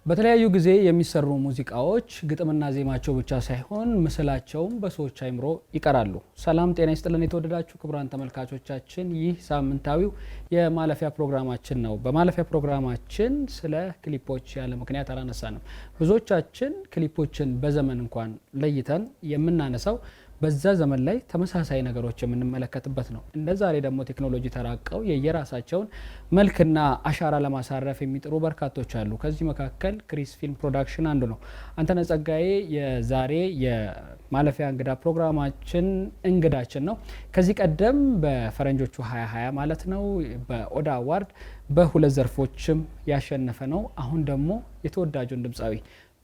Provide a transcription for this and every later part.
በተለያዩ ጊዜ የሚሰሩ ሙዚቃዎች ግጥምና ዜማቸው ብቻ ሳይሆን ምስላቸውም በሰዎች አይምሮ ይቀራሉ። ሰላም ጤና ይስጥልን የተወደዳችሁ ክቡራን ተመልካቾቻችን፣ ይህ ሳምንታዊው የማለፊያ ፕሮግራማችን ነው። በማለፊያ ፕሮግራማችን ስለ ክሊፖች ያለ ምክንያት አላነሳንም። ብዙዎቻችን ክሊፖችን በዘመን እንኳን ለይተን የምናነሳው በዛ ዘመን ላይ ተመሳሳይ ነገሮች የምንመለከትበት ነው። እንደ ዛሬ ደግሞ ቴክኖሎጂ ተራቀው የየራሳቸውን መልክና አሻራ ለማሳረፍ የሚጥሩ በርካቶች አሉ። ከዚህ መካከል ክሪስ ፊልም ፕሮዳክሽን አንዱ ነው። አንተነህ ጸጋዬ የዛሬ የማለፊያ እንግዳ ፕሮግራማችን እንግዳችን ነው። ከዚህ ቀደም በፈረንጆቹ 2020 ማለት ነው በኦዳ አዋርድ በሁለት ዘርፎችም ያሸነፈ ነው። አሁን ደግሞ የተወዳጁን ድምፃዊ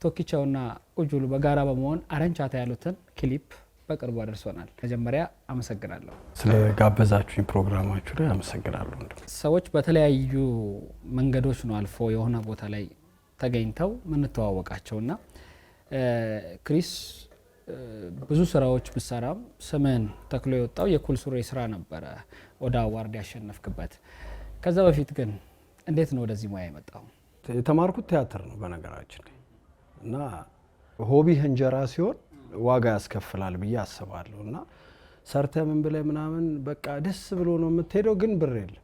ቶኪቻውና ኡጁሉ በጋራ በመሆን አረንቻታ ያሉትን ክሊፕ በቅርቡ አድርሶናል። መጀመሪያ አመሰግናለሁ ስለጋበዛችሁኝ ፕሮግራማችሁ ላይ አመሰግናለሁ። ሰዎች በተለያዩ መንገዶች ነው አልፎ የሆነ ቦታ ላይ ተገኝተው ምንተዋወቃቸውና ክሪስ ብዙ ስራዎች ብሰራም ስምን ተክሎ የወጣው የኩል ሱሬ ስራ ነበረ ኦዳ አዋርድ ያሸነፍክበት። ከዛ በፊት ግን እንዴት ነው ወደዚህ ሙያ የመጣው? የተማርኩት ቲያትር ነው በነገራችን ላይ እና ሆቢህ እንጀራ ሲሆን ዋጋ ያስከፍላል ብዬ አስባለሁ። እና ሰርተ ምን ብለ ምናምን በቃ ደስ ብሎ ነው የምትሄደው፣ ግን ብር የለም።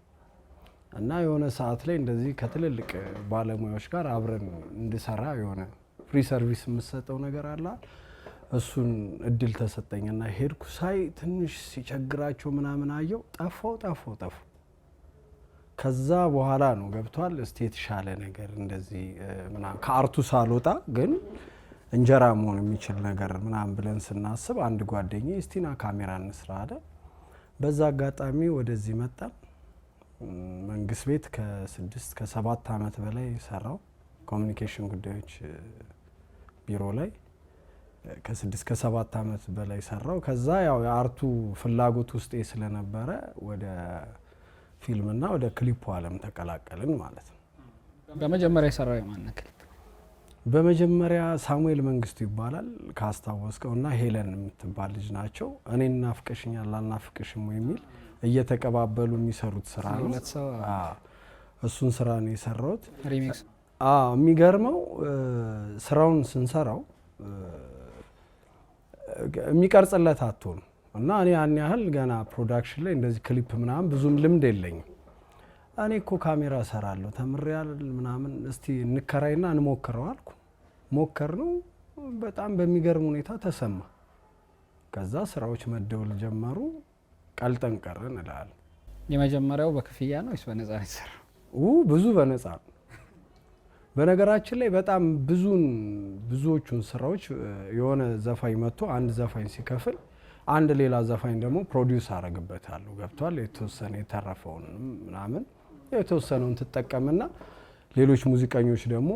እና የሆነ ሰዓት ላይ እንደዚህ ከትልልቅ ባለሙያዎች ጋር አብረን እንድሰራ የሆነ ፍሪ ሰርቪስ የምሰጠው ነገር አለ። እሱን እድል ተሰጠኝና ሄድኩ። ሳይ ትንሽ ሲቸግራቸው ምናምን አየው። ጠፋው። ከዛ በኋላ ነው ገብቷል። እስቲ የተሻለ ነገር እንደዚህ ምናምን ከአርቱ ሳልወጣ ግን እንጀራ መሆን የሚችል ነገር ምናምን ብለን ስናስብ አንድ ጓደኛዬ እስቲና ካሜራ እንስራ አለ። በዛ አጋጣሚ ወደዚህ መጣን። መንግስት ቤት ከ7 ዓመት በላይ ሰራው። ኮሚኒኬሽን ጉዳዮች ቢሮ ላይ ከ7 ዓመት በላይ ሰራው። ከዛ ያው የአርቱ ፍላጎት ውስጤ ስለነበረ ወደ ፊልምና ወደ ክሊፑ ዓለም ተቀላቀልን ማለት ነው። በመጀመሪያ የሰራው የማን ክሊፕ? በመጀመሪያ ሳሙኤል መንግስቱ ይባላል ካስታወስከው፣ እና ሄለን የምትባል ልጅ ናቸው። እኔ እናፍቀሽኛል ላልናፍቅሽም የሚል እየተቀባበሉ የሚሰሩት ስራ ነው። እሱን ስራ ነው የሰራሁት። ሪሚክስ። የሚገርመው ስራውን ስንሰራው የሚቀርጽለት አጥቶ ነው። እና እኔ ያን ያህል ገና ፕሮዳክሽን ላይ እንደዚህ ክሊፕ ምናምን ብዙም ልምድ የለኝም። እኔ እኮ ካሜራ ሰራለሁ ተምሬያል ምናምን፣ እስቲ እንከራይና እንሞክረው አልኩ። ሞከርነው። በጣም በሚገርም ሁኔታ ተሰማ። ከዛ ስራዎች መደወል ጀመሩ። ቀልጠን ቀረን እላለሁ። የመጀመሪያው በክፍያ ነው ወይስ በነፃ ነው የተሰራው? ብዙ በነፃ ነው። በነገራችን ላይ በጣም ብዙዎቹን ስራዎች የሆነ ዘፋኝ መጥቶ አንድ ዘፋኝ ሲከፍል አንድ ሌላ ዘፋኝ ደግሞ ፕሮዲውስ አረግበታለሁ። ገብቷል። የተወሰነ የተረፈውን ምናምን የተወሰነውን ትጠቀምና ሌሎች ሙዚቀኞች ደግሞ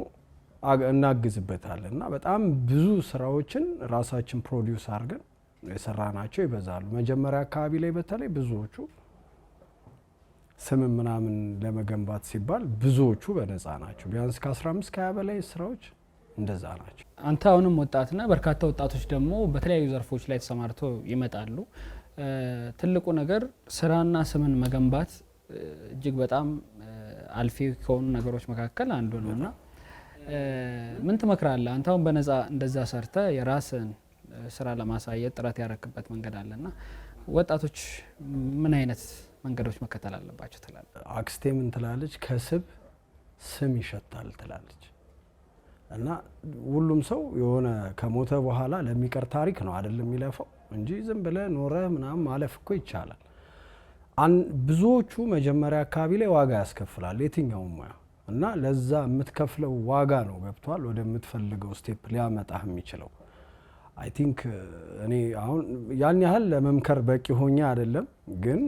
እናግዝበታለን። እና በጣም ብዙ ስራዎችን ራሳችን ፕሮዲውስ አድርገን የሰራናቸው ይበዛሉ። መጀመሪያ አካባቢ ላይ በተለይ ብዙዎቹ ስም ምናምን ለመገንባት ሲባል ብዙዎቹ በነፃ ናቸው። ቢያንስ ከ15 ከ20 በላይ ስራዎች እንደዛ ናቸው። አንተ አሁንም ወጣት ነህ። በርካታ ወጣቶች ደግሞ በተለያዩ ዘርፎች ላይ ተሰማርተው ይመጣሉ። ትልቁ ነገር ስራና ስምን መገንባት እጅግ በጣም አልፊ ከሆኑ ነገሮች መካከል አንዱ ነውና ምን ትመክራለህ? አንተ አሁን በነፃ እንደዛ ሰርተ የራስን ስራ ለማሳየት ጥረት ያረክበት መንገድ አለና ወጣቶች ምን አይነት መንገዶች መከተል አለባቸው ትላለህ? አክስቴ ምን ትላለች? ከስብ ስም ይሸታል ትላለች። እና ሁሉም ሰው የሆነ ከሞተ በኋላ ለሚቀር ታሪክ ነው አይደለም የሚለፈው እንጂ ዝም ብለ ኖረ ምናምን ማለፍ እኮ ይቻላል። ብዙዎቹ መጀመሪያ አካባቢ ላይ ዋጋ ያስከፍላል የትኛውም ሙያ፣ እና ለዛ የምትከፍለው ዋጋ ነው ገብቷል ወደምትፈልገው ስቴፕ ሊያመጣህ የሚችለው። አይ ቲንክ እኔ አሁን ያን ያህል ለመምከር በቂ ሆኜ አይደለም፣ ግን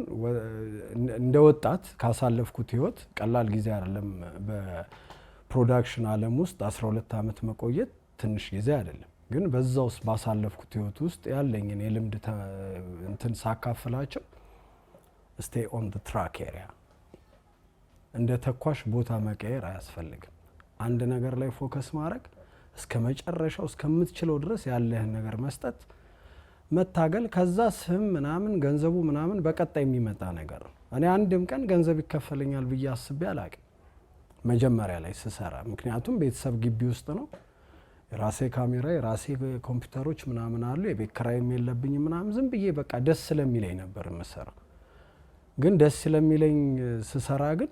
እንደ ወጣት ካሳለፍኩት ህይወት ቀላል ጊዜ አይደለም። ፕሮዳክሽን ዓለም ውስጥ 12 ዓመት መቆየት ትንሽ ጊዜ አይደለም። ግን በዛ ውስጥ ባሳለፍኩት ህይወት ውስጥ ያለኝን የልምድ እንትን ሳካፍላቸው ስቴይ ኦን ዘ ትራክ ኤሪያ፣ እንደ ተኳሽ ቦታ መቀየር አያስፈልግም። አንድ ነገር ላይ ፎከስ ማድረግ፣ እስከ መጨረሻው እስከምትችለው ድረስ ያለህን ነገር መስጠት፣ መታገል። ከዛ ስም ምናምን ገንዘቡ ምናምን በቀጣይ የሚመጣ ነገር ነው። እኔ አንድም ቀን ገንዘብ ይከፈለኛል ብዬ አስቤ አላቅም። መጀመሪያ ላይ ስሰራ። ምክንያቱም ቤተሰብ ግቢ ውስጥ ነው፣ የራሴ ካሜራ የራሴ ኮምፒውተሮች ምናምን አሉ፣ የቤት ኪራይም የለብኝም ምናምን። ዝም ብዬ በቃ ደስ ስለሚለኝ ነበር የምሰራው። ግን ደስ ስለሚለኝ ስሰራ ግን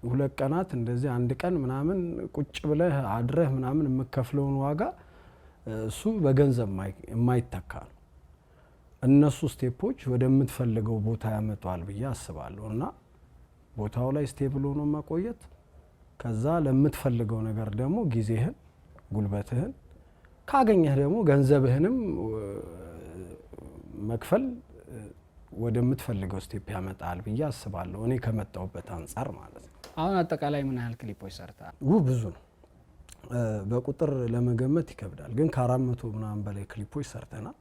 ሁለት ቀናት እንደዚህ አንድ ቀን ምናምን ቁጭ ብለህ አድረህ ምናምን የምከፍለውን ዋጋ እሱ በገንዘብ የማይተካ ነው። እነሱ ስቴፖች ወደምትፈልገው ቦታ ያመጣዋል ብዬ አስባለሁ። እና ቦታው ላይ ስቴብል ሆኖ መቆየት፣ ከዛ ለምትፈልገው ነገር ደግሞ ጊዜህን ጉልበትህን ካገኘህ ደግሞ ገንዘብህንም መክፈል ወደምትፈልገው ስቴፕ ያመጣል ብዬ አስባለሁ። እኔ ከመጣሁበት አንጻር ማለት ነው። አሁን አጠቃላይ ምን ያህል ክሊፖች ሰርተሃል? ብዙ ነው፣ በቁጥር ለመገመት ይከብዳል። ግን ከ400 ምናምን በላይ ክሊፖች ሰርተናል።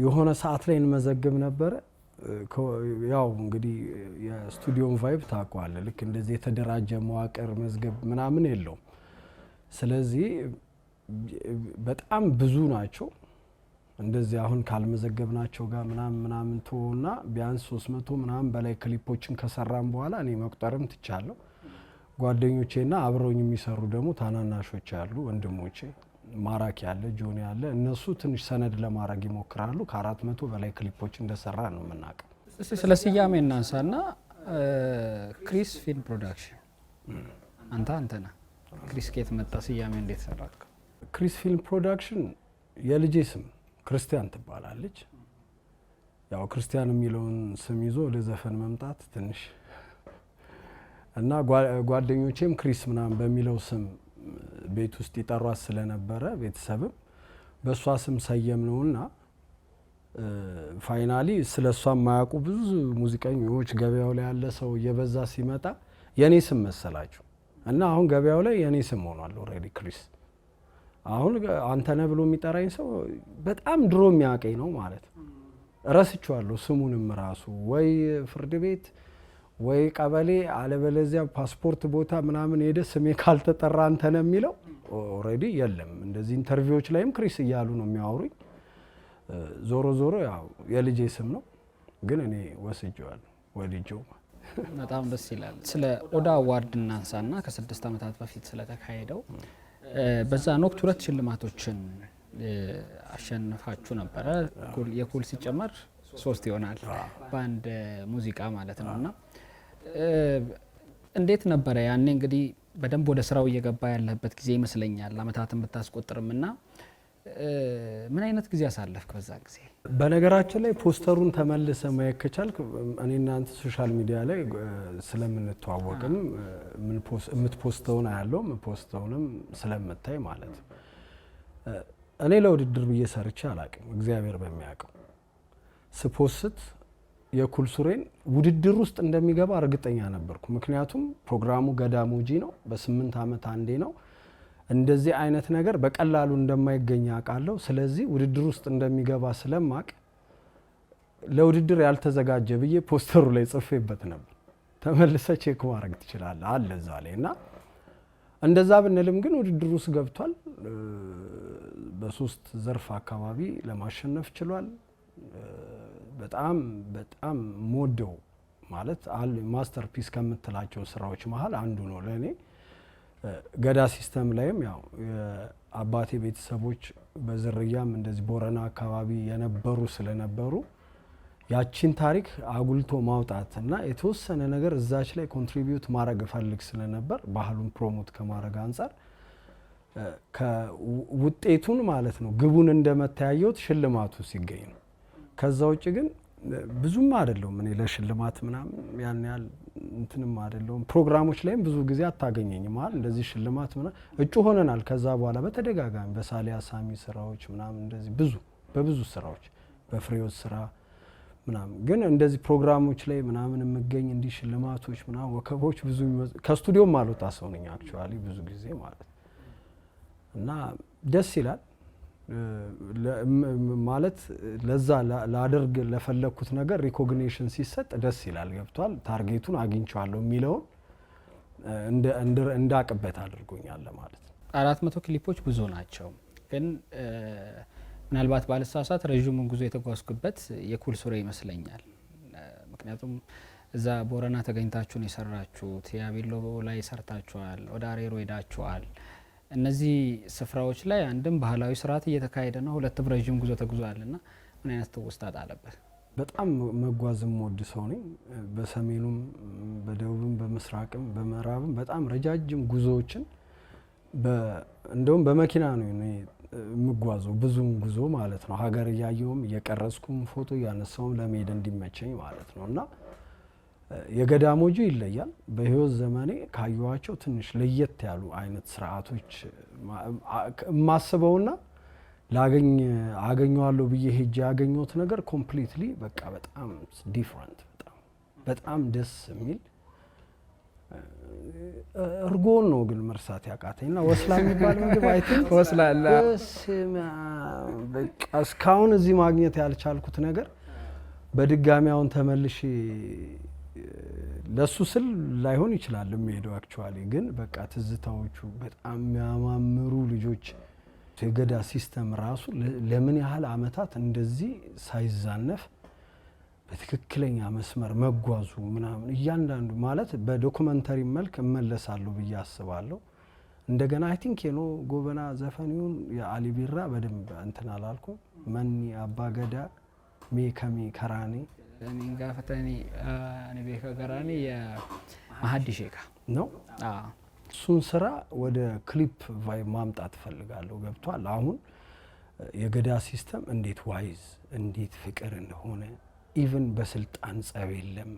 የሆነ ሰዓት ላይ እንመዘግብ ነበረ። ያው እንግዲህ የስቱዲዮን ቫይብ ታውቀዋለህ። ልክ እንደዚህ የተደራጀ መዋቅር መዝገብ ምናምን የለውም። ስለዚህ በጣም ብዙ ናቸው። እንደዚህ አሁን ካልመዘገብናቸው ጋር ምናምን ተወና ቢያንስ 300 ምናምን በላይ ክሊፖችን ከሰራን በኋላ እኔ መቁጠርም ትቻለሁ። ጓደኞቼና አብረውኝ የሚሰሩ ደግሞ ታናናሾች ያሉ ወንድሞቼ፣ ማራኪ ያለ ጆኒ ያለ፣ እነሱ ትንሽ ሰነድ ለማድረግ ይሞክራሉ። ከ400 በላይ ክሊፖች እንደሰራ ነው የምናውቀው። ስለ ስያሜ እናንሳና ክሪስ ፊልም ፕሮዳክሽን አንተ ነህ። ክሪስ ከየት መጣ? ስያሜ እንዴት ሰራት? ክሪስ ፊልም ፕሮዳክሽን የልጄ ስም ክርስቲያን ትባላለች። ያው ክርስቲያን የሚለውን ስም ይዞ ወደ ዘፈን መምጣት ትንሽ እና ጓደኞቼም ክሪስ ምናምን በሚለው ስም ቤት ውስጥ ይጠሯት ስለነበረ ቤተሰብም በእሷ ስም ሰየም ነውና ፋይናሊ ስለ እሷ የማያውቁ ብዙ ሙዚቀኞች ገበያው ላይ ያለ ሰው እየበዛ ሲመጣ የኔ ስም መሰላችሁ እና አሁን ገበያው ላይ የኔ ስም ሆኗል ኦልሬዲ ክሪስ። አሁን አንተነህ ብሎ የሚጠራኝ ሰው በጣም ድሮ የሚያውቀኝ ነው ማለት ነው። ረስቼዋለሁ ስሙንም ራሱ ወይ ፍርድ ቤት ወይ ቀበሌ አለበለዚያ ፓስፖርት ቦታ ምናምን ሄደ ስሜ ካልተጠራ አንተነህ የሚለው ኦልሬዲ የለም። እንደዚህ ኢንተርቪዎች ላይም ክሪስ እያሉ ነው የሚያወሩኝ። ዞሮ ያው የልጄ ስም ነው፣ ግን እኔ ወስጄዋለሁ ወድጄው። በጣም ደስ ይላል። ስለ ኦዳ አዋርድ እናንሳና ከ6 ዓመታት በፊት ስለተካሄደው በዛን ወቅት 2 ሽልማቶችን አሸንፋችሁ ነበረ። የኩል ሲጨመር 3 ይሆናል በአንድ ሙዚቃ ማለት ነውና እንዴት ነበረ ያኔ? እንግዲህ በደንብ ወደ ስራው እየገባ ያለበት ጊዜ ይመስለኛል፣ አመታትን ብታስቆጥርምና ምን አይነት ጊዜ አሳለፍክ በዛ ጊዜ? በነገራችን ላይ ፖስተሩን ተመልሰ ማየት ከቻልክ እኔ እናንተ ሶሻል ሚዲያ ላይ ስለምንተዋወቅም የምትፖስተውን አያለው የምትፖስተውንም ስለምታይ ማለት ነው። እኔ ለውድድር ብዬ ሰርቼ አላቅም፣ እግዚአብሔር በሚያውቀው። ስፖስት የኩል ሱሬን ውድድር ውስጥ እንደሚገባ እርግጠኛ ነበርኩ። ምክንያቱም ፕሮግራሙ ገዳሙጂ ነው፣ በ8 ዓመት አንዴ ነው። እንደዚህ አይነት ነገር በቀላሉ እንደማይገኝ አውቃለሁ። ስለዚህ ውድድር ውስጥ እንደሚገባ ስለማቅ ለውድድር ያልተዘጋጀ ብዬ ፖስተሩ ላይ ጽፌበት ነበር። ተመልሰ ቼክ ማድረግ ትችላለህ አለ እዛ ላይ እና እንደዛ ብንልም ግን ውድድር ውስጥ ገብቷል። በ3 ዘርፍ አካባቢ ለማሸነፍ ችሏል። በጣም በጣም ሞደው ማለት ማስተርፒስ ከምትላቸው ስራዎች መሀል አንዱ ነው ለእኔ። ገዳ ሲስተም ላይም ያው የአባቴ ቤተሰቦች በዝርያም እንደዚህ ቦረና አካባቢ የነበሩ ስለነበሩ ያቺን ታሪክ አጉልቶ ማውጣት እና የተወሰነ ነገር እዛች ላይ ኮንትሪቢዩት ማድረግ እፈልግ ስለነበር ባህሉን ፕሮሞት ከማድረግ አንጻር ከውጤቱን ማለት ነው ግቡን እንደመታያየውት ሽልማቱ ሲገኝ ነው። ከዛ ውጭ ግን ብዙም አይደለሁም እኔ ለሽልማት ምናምን ያን ያህል እንትንም አይደለሁም። ፕሮግራሞች ላይም ብዙ ጊዜ አታገኘኝም ማለት እንደዚህ ሽልማት ምናምን እጩ ሆነናል። ከዛ በኋላ በተደጋጋሚ በሳሊያ ሳሚ ስራዎች ምናምን እንደዚህ በብዙ ስራዎች በፍሬዎት ስራ ምናምን ግን እንደዚህ ፕሮግራሞች ላይ ምናምን የምገኝ እንዲህ ሽልማቶች ምናምን ወከቦች ብዙ ከስቱዲዮም አልወጣ ሰው ነኝ አክቹአሊ ብዙ ጊዜ ማለት እና ደስ ይላል ማለት ለዛ ላደርግ ለፈለኩት ነገር ሪኮግኒሽን ሲሰጥ ደስ ይላል። ገብቷል ታርጌቱን አግኝቻለሁ የሚለው እንዳቅበት አድርጎኛል ማለት ነው። 400 ክሊፖች ብዙ ናቸው፣ ግን ምናልባት ባልሳሳት ረዥሙን ጉዞ የተጓዝኩበት የኩል ሱሬ ይመስለኛል። ምክንያቱም እዛ ቦረና ተገኝታችሁ ነው የሰራችሁት። ያቤሎ ላይ ሰርታችኋል፣ ወደ አሬሮ ሄዳችኋል። እነዚህ ስፍራዎች ላይ አንድም ባህላዊ ስርዓት እየተካሄደ ነው፣ ሁለትም ረዥም ጉዞ ተጉዟልና ምን አይነት ትውስታ አለበት? በጣም መጓዝም ወድ ሰው ነኝ። በሰሜኑም በደቡብም በምስራቅም በምዕራብም በጣም ረጃጅም ጉዞዎችን እንደውም በመኪና ነው የምጓዘው፣ ብዙም ጉዞ ማለት ነው። ሀገር እያየውም እየቀረጽኩም ፎቶ እያነሳውም ለመሄድ እንዲመቸኝ ማለት ነው። እና የገዳሞጁ ይለያል። በህይወት ዘመኔ ካየኋቸው ትንሽ ለየት ያሉ አይነት ስርዓቶች የማስበውና አገኘዋለሁ ብዬ ሄጄ ያገኘሁት ነገር ኮምፕሊትሊ በቃ በጣም ዲፍረንት፣ በጣም ደስ የሚል እርጎን ነው ግን መርሳት ያቃተኝና ወስላ የሚባል ምግብ አይ ቲንክ ወስላላ በቃ እስካሁን እዚህ ማግኘት ያልቻልኩት ነገር በድጋሚ አሁን ተመልሼ ለሱ ስል ላይሆን ይችላል የሚሄደው አክቹአሊ ግን በቃ ትዝታዎቹ በጣም የሚያማምሩ ልጆች የገዳ ሲስተም ራሱ ለምን ያህል አመታት እንደዚህ ሳይዛነፍ በትክክለኛ መስመር መጓዙ ምናምን እያንዳንዱ ማለት በዶኩመንተሪ መልክ እመለሳለሁ ብዬ አስባለሁ። እንደገና አይ ቲንክ ጎበና ዘፈኒውን የአሊ ቢራ በደንብ እንትን አላልኩም። መኒ አባገዳ ሜከሚ ከራኔ ጋፈተኒ ቤከ ገራኔ የማሀዲ ሼካ ነው። እሱን ስራ ወደ ክሊፕ ቫይብ ማምጣት ፈልጋለሁ። ገብቷል። አሁን የገዳ ሲስተም እንዴት ዋይዝ እንዴት ፍቅር እንደሆነ ኢቭን በስልጣን ጸብ የለም፣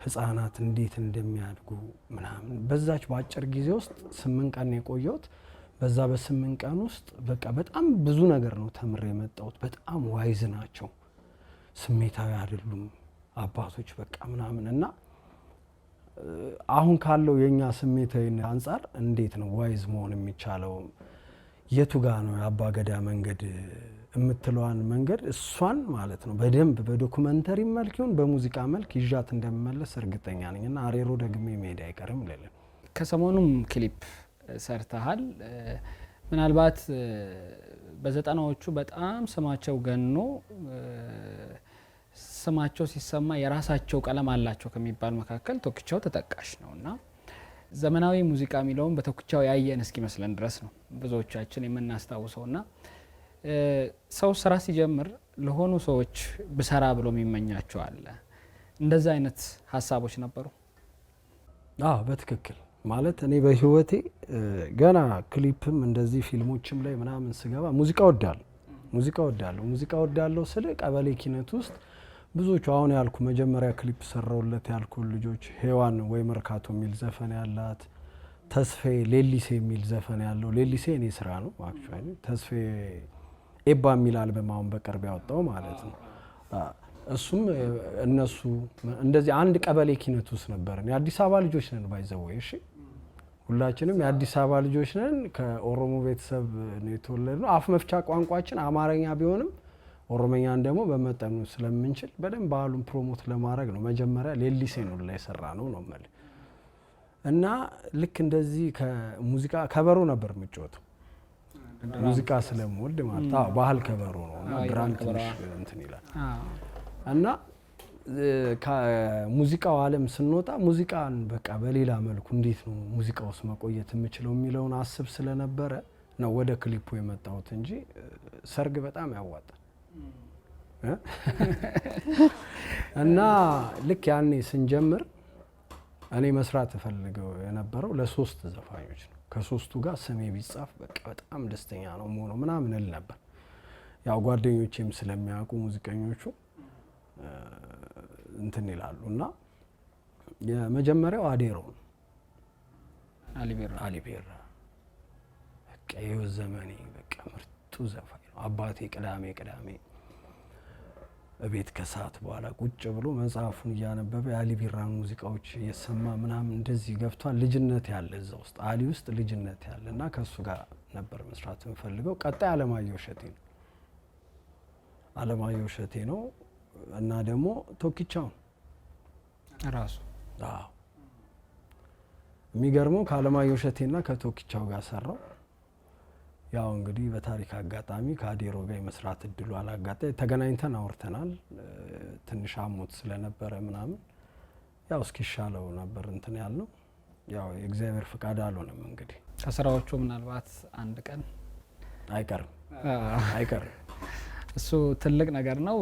ህፃናት እንዴት እንደሚያድጉ ምናምን በዛች በአጭር ጊዜ ውስጥ 8 ቀን የቆየሁት። በዛ በ8 ቀን ውስጥ በቃ በጣም ብዙ ነገር ነው ተምሬ የመጣሁት። በጣም ዋይዝ ናቸው፣ ስሜታዊ አይደሉም አባቶች በቃ ምናምን እና አሁን ካለው የኛ ስሜታዊ አንጻር እንዴት ነው ዋይዝ መሆን የሚቻለው? የቱ ጋ ነው የአባገዳ መንገድ የምትለዋን መንገድ እሷን ማለት ነው በደንብ በዶኩመንተሪ መልክ ይሁን በሙዚቃ መልክ ይዣት እንደምመለስ እርግጠኛ ነኝ እና አሬሮ ደግሜ መሄድ አይቀርም ልልን። ከሰሞኑም ክሊፕ ሰርተሃል። ምናልባት በ90ዎቹ በጣም ስማቸው ገኖ ስማቸው ሲሰማ የራሳቸው ቀለም አላቸው ከሚባል መካከል ቶክቻው ተጠቃሽ ነው እና ዘመናዊ ሙዚቃ የሚለውን በቶክቻው ያየን እስኪመስለን ድረስ ነው ብዙዎቻችን የምናስታውሰው እና ሰው ስራ ሲጀምር ለሆኑ ሰዎች ብሰራ ብሎ የሚመኛቸው አለ። እንደዛ አይነት ሀሳቦች ነበሩ? በትክክል ማለት እኔ በህይወቴ ገና ክሊፕም እንደዚህ ፊልሞችም ላይ ምናምን ስገባ ሙዚቃ ወዳለሁ ስለ ቀበሌ ኪነት ውስጥ ብዙዎቹ አሁን ያልኩ መጀመሪያ ክሊፕ ሰራውለት ያልኩ ልጆች ሄዋን ወይ መርካቶ የሚል ዘፈን ያላት፣ ተስፌ ሌሊሴ የሚል ዘፈን ያለው ሌሊሴ እኔ ስራ ነው አክቹአሊ። ተስፌ ኤባ የሚል አልበም አሁን በቅርብ ያወጣው ማለት ነው። እሱም እነሱ እንደዚህ አንድ ቀበሌ ኪነት ውስጥ ነበርን። የአዲስ አበባ ልጆች ነን ባይዘወይ እሺ፣ ሁላችንም የአዲስ አበባ ልጆች ነን። ከኦሮሞ ቤተሰብ ነው የተወለድነው። አፍ መፍቻ ቋንቋችን አማርኛ ቢሆንም ኦሮሞኛን ደግሞ በመጠኑ ስለምንችል በደንብ ባህሉን ፕሮሞት ለማድረግ ነው መጀመሪያ ሌሊሴ ነው ላይ ሰራ ነው ማለት እና ልክ እንደዚህ ከሙዚቃ ከበሮ ነበር የምጫወተው ሙዚቃ ስለምወድ ማለት ባህል ከበሮ ነው እና ድራም ትንሽ እንትን ይላል እና ከሙዚቃው ዓለም ስንወጣ ሙዚቃን በቃ በሌላ መልኩ እንዴት ነው ሙዚቃ ውስጥ መቆየት የምችለው የሚለውን አስብ ስለነበረ ነው ወደ ክሊፑ የመጣሁት እንጂ ሰርግ በጣም ያዋጣል እና ልክ ያኔ ስንጀምር እኔ መስራት እፈልገው የነበረው ለሶስት ዘፋኞች ነው። ከሶስቱ ጋር ስሜ ቢጻፍ በቃ በጣም ደስተኛ ነው ሆኖ ምናምን እል ነበር። ያው ጓደኞቼም ስለሚያውቁ ሙዚቀኞቹ እንትን ይላሉ እና የመጀመሪያው አዴሮ አሊቤራ በቃ የህይወት ዘመኔ በቃ ምርጡ ዘፋኝ ነው። አባቴ ቅዳሜ እቤት ከሰዓት በኋላ ቁጭ ብሎ መጽሐፉን እያነበበ የአሊ ቢራን ሙዚቃዎች እየሰማ ምናምን እንደዚህ ገብቷል። ልጅነት ያለ እዛ ውስጥ አሊ ውስጥ ልጅነት ያለ እና ከሱ ጋር ነበር መስራት የምፈልገው። ቀጣይ አለማየሁ እሸቴ ነው እና ደግሞ ቶክቻው ራሱ የሚገርመው ከአለማየሁ እሸቴና ከቶክቻው ጋር ሰራው። ያው እንግዲህ በታሪክ አጋጣሚ ከአዴሮ ጋር የመስራት እድሉ አላጋጠ ተገናኝተን አውርተናል። ትንሽ አሞት ስለነበረ ምናምን ያው እስኪሻለው ነበር እንትን ያልነው። ያው የእግዚአብሔር ፍቃድ አልሆነም። እንግዲህ ከስራዎቹ ምናልባት አንድ ቀን አይቀርም። እሱ ትልቅ ነገር ነው።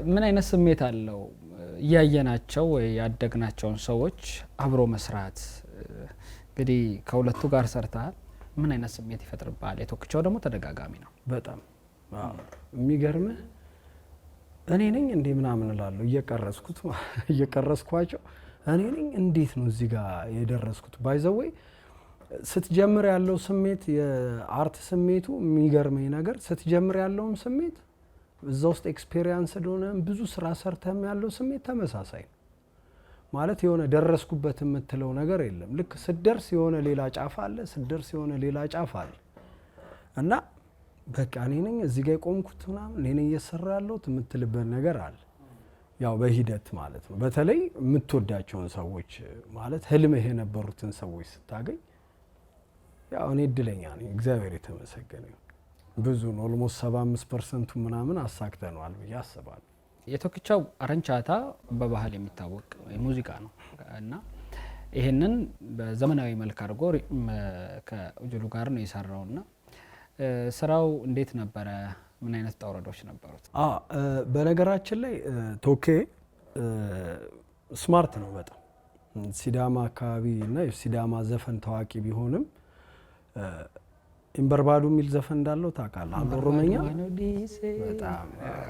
ምን አይነት ስሜት አለው እያየናቸው ወይ ያደግናቸውን ሰዎች አብሮ መስራት? እንግዲህ ከሁለቱ ጋር ሰርተሃል። ምን አይነት ስሜት ይፈጥርብሃል? የቶክቻው ደግሞ ተደጋጋሚ ነው በጣም የሚገርምህ። እኔ ነኝ እንዴ ምናምን እላለሁ እየቀረስኳቸው እኔ ነኝ እንዴት ነው እዚህ ጋር የደረስኩት? ባይዘወይ ስትጀምር ያለው ስሜት የአርት ስሜቱ የሚገርመኝ ነገር ስትጀምር ያለውም ስሜት እዛ ውስጥ ኤክስፔሪየንስ እንደሆነ ብዙ ስራ ሰርተም ያለው ስሜት ተመሳሳይ ነው። ማለት የሆነ ደረስኩበት የምትለው ነገር የለም። ልክ ስትደርስ የሆነ ሌላ ጫፍ አለ፣ ስትደርስ የሆነ ሌላ ጫፍ አለ እና በቃ እኔ ነኝ እዚህ ጋር የቆምኩት ምናምን እኔ ነኝ እየሰራ ያለሁት የምትልበት ነገር አለ። ያው በሂደት ማለት ነው። በተለይ የምትወዳቸውን ሰዎች ማለት ህልምህ የነበሩትን ሰዎች ስታገኝ ያው እኔ እድለኛ ነኝ፣ እግዚአብሔር የተመሰገነ ነው። ብዙ ነው ኦልሞስት 75% ምናምን አሳክተነዋል ብዬ አስባለሁ። የቶክቻው አረንቻታ በባህል የሚታወቅ ሙዚቃ ነው እና ይህንን በዘመናዊ መልክ አድርጎ ከኡጁሉ ጋር ነው የሰራውና ስራው እንዴት ነበረ? ምን አይነት ጣውረዶች ነበሩት? በነገራችን ላይ ቶኬ ስማርት ነው በጣም ሲዳማ አካባቢ እና የሲዳማ ዘፈን ታዋቂ ቢሆንም ኢምበርባዱ የሚል ዘፈን እንዳለው ታውቃለህ? ኦሮመኛ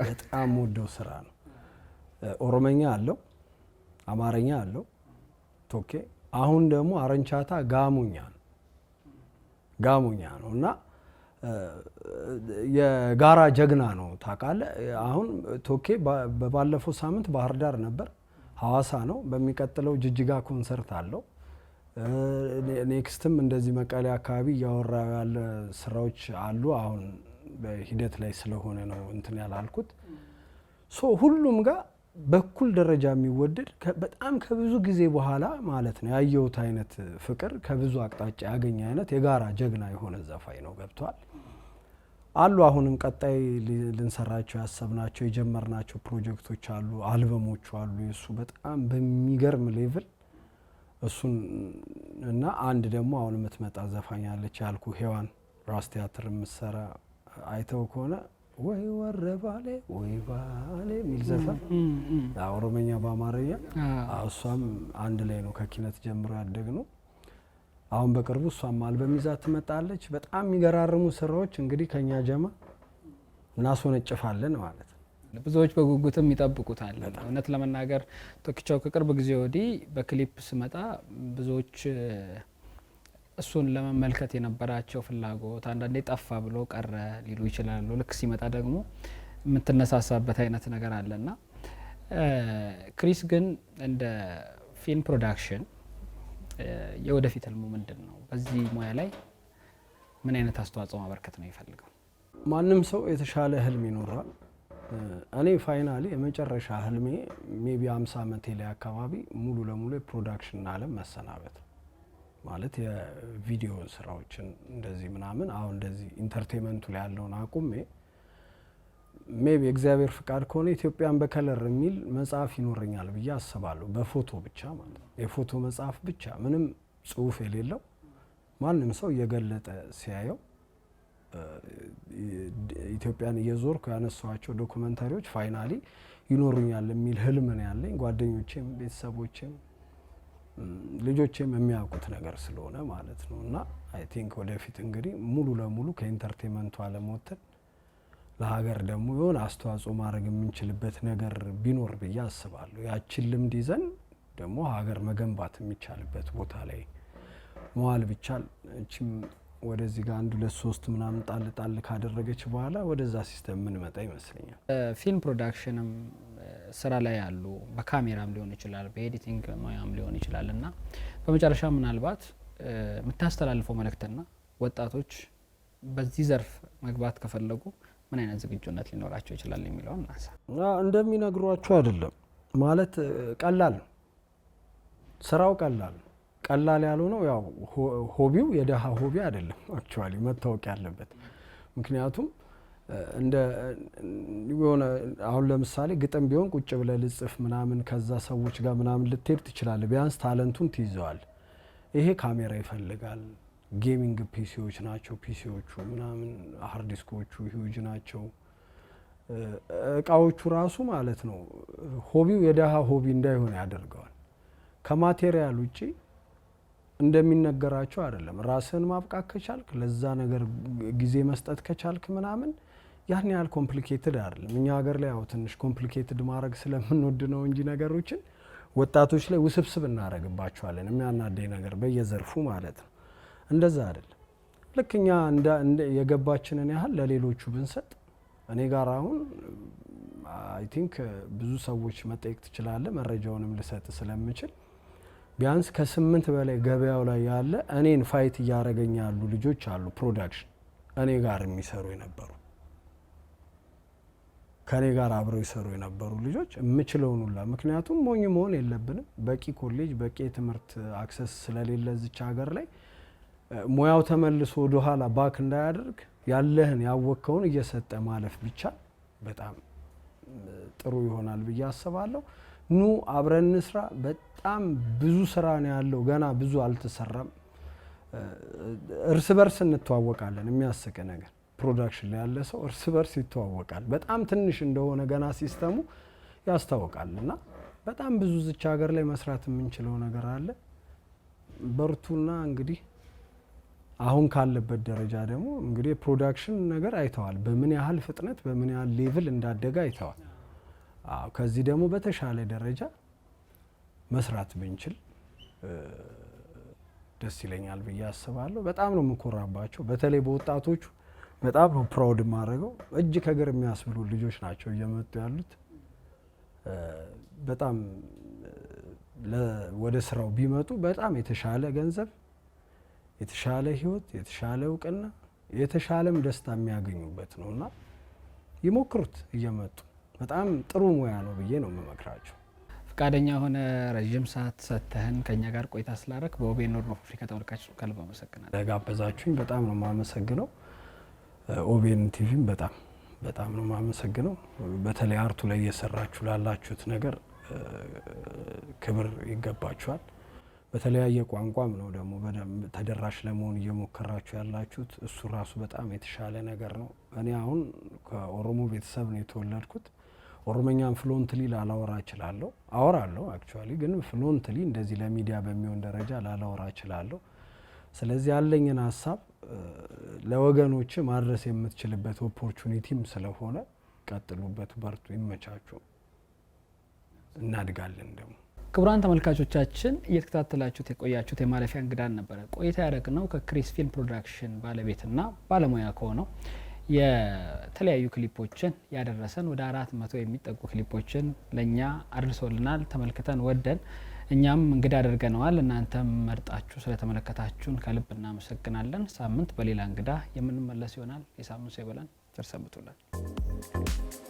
በጣም ወደው ስራ ነው። ኦሮመኛ አለው፣ አማርኛ አለው ቶኬ። አሁን ደግሞ አረንቻታ ጋሞኛ ነው እና የጋራ ጀግና ነው ታውቃለህ። አሁን ቶኬ በባለፈው ሳምንት ባህር ዳር ነበር፣ ሐዋሳ ነው። በሚቀጥለው ጅጅጋ ኮንሰርት አለው። ኔክስትም እንደዚህ መቀሌ አካባቢ እያወራ ያለ ስራዎች አሉ። አሁን በሂደት ላይ ስለሆነ ነው እንትን ያላልኩት። ሁሉም ጋር በኩል ደረጃ የሚወደድ በጣም ከብዙ ጊዜ በኋላ ማለት ነው ያየሁት አይነት ፍቅር ከብዙ አቅጣጫ ያገኘ አይነት የጋራ ጀግና የሆነ ዘፋኝ ነው። ገብቷል አሉ። አሁንም ቀጣይ ልንሰራቸው ያሰብናቸው የጀመርናቸው ፕሮጀክቶች አሉ፣ አልበሞቹ አሉ። የሱ በጣም በሚገርም ሌቭል እሱን እና አንድ ደግሞ አሁን የምትመጣ ዘፋኝ አለች ያልኩ ሄዋን ራስ ቲያትር የምትሰራ አይተው ከሆነ ወይ ወረባሌ ወይ ባሌ የሚል ዘፈን ኦሮመኛ በአማርኛ እሷም አንድ ላይ ነው ከኪነት ጀምሮ ያደግነው። አሁን በቅርቡ እሷም አልበም ይዛ ትመጣለች። በጣም የሚገራርሙ ስራዎች እንግዲህ ከኛ ጀማ እናስወነጭፋለን ማለት ነው። ብዙዎች በጉጉትም ይጠብቁታል። እውነት ለመናገር ቶክቻው ከቅርብ ጊዜ ወዲህ በክሊፕ ስመጣ ብዙዎች እሱን ለመመልከት የነበራቸው ፍላጎት አንዳንዴ ጠፋ ብሎ ቀረ ሊሉ ይችላሉ። ልክ ሲመጣ ደግሞ የምትነሳሳበት አይነት ነገር አለና ክሪስ ግን እንደ ፊልም ፕሮዳክሽን የወደፊት ህልሙ ምንድን ነው? በዚህ ሙያ ላይ ምን አይነት አስተዋጽኦ ማበርከት ነው ይፈልገው? ማንም ሰው የተሻለ ህልም ይኖራል። እኔ ፋይናሊ የመጨረሻ ህልሜ ሜቢ 50 ዓመቴ ላይ አካባቢ ሙሉ ለሙሉ የፕሮዳክሽን ዓለም መሰናበት ማለት የቪዲዮ ስራዎችን እንደዚህ ምናምን አሁን እንደዚህ ኢንተርቴንመንቱ ላይ ያለውን አቁሜ ሜቢ እግዚአብሔር ፍቃድ ከሆነ ኢትዮጵያን በከለር የሚል መጽሐፍ ይኖረኛል ብዬ አስባለሁ። በፎቶ ብቻ ማለት ነው፣ የፎቶ መጽሐፍ ብቻ ምንም ጽሁፍ የሌለው ማንም ሰው እየገለጠ ሲያየው ኢትዮጵያን እየዞርኩ ያነሳኋቸው ዶኩመንታሪዎች ፋይናሊ ይኖሩኛል የሚል ህልም ነው ያለኝ። ጓደኞቼም ቤተሰቦቼም ልጆቼም የሚያውቁት ነገር ስለሆነ ማለት ነው። እና አይ ቲንክ ወደፊት እንግዲህ ሙሉ ለሙሉ ከኢንተርቴንመንቱ ዓለም ወጥተን ለሀገር ደግሞ የሆነ አስተዋጽኦ ማድረግ የምንችልበት ነገር ቢኖር ብዬ አስባለሁ። ያችን ልምድ ይዘን ደግሞ ሀገር መገንባት የሚቻልበት ቦታ ላይ መዋል ቢቻል እቺም ወደዚህ ጋር 1 2 3 ምናምን ጣል ጣል ካደረገች በኋላ ወደዛ ሲስተም ምን መጣ ይመስለኛል። ፊልም ፕሮዳክሽንም ስራ ላይ ያሉ በካሜራም ሊሆን ይችላል፣ በኤዲቲንግ ሙያም ሊሆን ይችላል እና በመጨረሻ ምናልባት የምታስተላልፈው መልእክትና ወጣቶች በዚህ ዘርፍ መግባት ከፈለጉ ምን አይነት ዝግጁነት ሊኖራቸው ይችላል የሚለውን እናሳ። እንደሚነግሯቸው አይደለም ማለት ቀላል ነው ስራው ቀላል ያልሆነው ያው ሆቢው የደሃ ሆቢ አይደለም። አክቹአሊ መታወቅ ያለበት ምክንያቱም እንደ የሆነ አሁን ለምሳሌ ግጥም ቢሆን ቁጭ ብለህ ልጽፍ ምናምን ከዛ ሰዎች ጋር ምናምን ልትሄድ ትችላለህ። ቢያንስ ታለንቱን ትይዘዋል። ይሄ ካሜራ ይፈልጋል። ጌሚንግ ፒሲዎች ናቸው ፒሲዎቹ ምናምን፣ ሃርድ ዲስኮቹ ሂውጅ ናቸው። እቃዎቹ ራሱ ማለት ነው ሆቢው የደሃ ሆቢ እንዳይሆን ያደርገዋል። ከማቴሪያል ውጪ እንደሚነገራቸው አይደለም። ራስህን ማብቃት ከቻልክ ለዛ ነገር ጊዜ መስጠት ከቻልክ ምናምን ያን ያህል ኮምፕሊኬትድ አይደለም። እኛ ሀገር ላይ ያው ትንሽ ኮምፕሊኬትድ ማድረግ ስለምንወድ ነው እንጂ ነገሮችን ወጣቶች ላይ ውስብስብ እናደርግባቸዋለን። የሚያናደኝ ነገር በየዘርፉ ማለት ነው። እንደዛ አይደለም። ልክ እኛ የገባችንን ያህል ለሌሎቹ ብንሰጥ እኔ ጋር አሁን አይ ቲንክ ብዙ ሰዎች መጠየቅ ትችላለህ፣ መረጃውንም ልሰጥ ስለምችል ቢያንስ ከ8 በላይ ገበያው ላይ ያለ እኔን ፋይት እያደረገኝ ያሉ ልጆች አሉ። ፕሮዳክሽን እኔ ጋር የሚሰሩ የነበሩ ከኔ ጋር አብረው ይሰሩ የነበሩ ልጆች የምችለውን ሁላ፣ ምክንያቱም ሞኝ መሆን የለብንም። በቂ ኮሌጅ በቂ የትምህርት አክሰስ ስለሌለ እዚች ሀገር ላይ ሙያው ተመልሶ ወደኋላ ባክ እንዳያደርግ ያለህን ያወቅከውን እየሰጠ ማለፍ ብቻ በጣም ጥሩ ይሆናል ብዬ አስባለሁ። ኑ አብረን እንስራ። በጣም ብዙ ስራ ነው ያለው፣ ገና ብዙ አልተሰራም። እርስ በርስ እንተዋወቃለን። የሚያስቅ ነገር ፕሮዳክሽን ላይ ያለ ሰው እርስ በርስ ይተዋወቃል። በጣም ትንሽ እንደሆነ ገና ሲስተሙ ያስታውቃል። እና በጣም ብዙ ዝች ሀገር ላይ መስራት የምንችለው ነገር አለ። በርቱና እንግዲህ አሁን ካለበት ደረጃ ደግሞ እንግዲህ የፕሮዳክሽን ነገር አይተዋል። በምን ያህል ፍጥነት በምን ያህል ሌቭል እንዳደገ አይተዋል። ከዚህ ደግሞ በተሻለ ደረጃ መስራት ብንችል ደስ ይለኛል ብዬ አስባለሁ። በጣም ነው የምኮራባቸው። በተለይ በወጣቶቹ በጣም ነው ፕራውድ የማደርገው። እጅ ከእግር የሚያስብሉ ልጆች ናቸው እየመጡ ያሉት። በጣም ወደ ስራው ቢመጡ በጣም የተሻለ ገንዘብ፣ የተሻለ ህይወት፣ የተሻለ እውቅና፣ የተሻለም ደስታ የሚያገኙበት ነው እና ይሞክሩት እየመጡ። በጣም ጥሩ ሙያ ነው ብዬ ነው የምመክራቸው። ፈቃደኛ የሆነ ረዥም ሰዓት ሰጥተህን ከኛ ጋር ቆይታ ስላደረክ በኦቤን ኖርን ኦፍ አፍሪካ ተመልካቾች ከልብ አመሰግናለሁ። ለጋበዛችሁኝ በጣም ነው የማመሰግነው። ኦቤን ቲቪም በጣም ነው የማመሰግነው። በተለይ አርቱ ላይ እየሰራችሁ ላላችሁት ነገር ክብር ይገባችኋል። በተለያየ ቋንቋም ነው ደግሞ በደንብ ተደራሽ ለመሆን እየሞከራችሁ ያላችሁት። እሱ ራሱ በጣም የተሻለ ነገር ነው። እኔ አሁን ከኦሮሞ ቤተሰብ ነው የተወለድኩት። ኦሮመኛን ፍሎንትሊ ላላወራ እችላለሁ፣ አወራለሁ አክቹአሊ፣ ግን ፍሎንትሊ እንደዚህ ለሚዲያ በሚሆን ደረጃ ላላወራ እችላለሁ። ስለዚህ ያለኝን ሀሳብ ለወገኖች ማድረስ የምትችልበት ኦፖርቹኒቲም ስለሆነ ቀጥሉበት፣ በርቱ፣ ይመቻችሁ፣ እናድጋለን ደግሞ። ክቡራን ተመልካቾቻችን እየተከታተላችሁት የቆያችሁት የማለፊያ እንግዳን ነበረ። ቆይታ ያደረግነው ከክሪስ ፊልም ፕሮዳክሽን ባለቤትና ባለሙያ ከሆነው የተለያዩ ክሊፖችን ያደረሰን ወደ 400 የሚጠጉ ክሊፖችን ለእኛ አድርሶልናል። ተመልክተን ወደን እኛም እንግዳ አድርገነዋል። እናንተም መርጣችሁ ስለተመለከታችሁን ከልብ እናመሰግናለን። ሳምንት በሌላ እንግዳ የምንመለስ ይሆናል። የሳምንት ሰው ይበለን። ቸር ሰንብቱልን።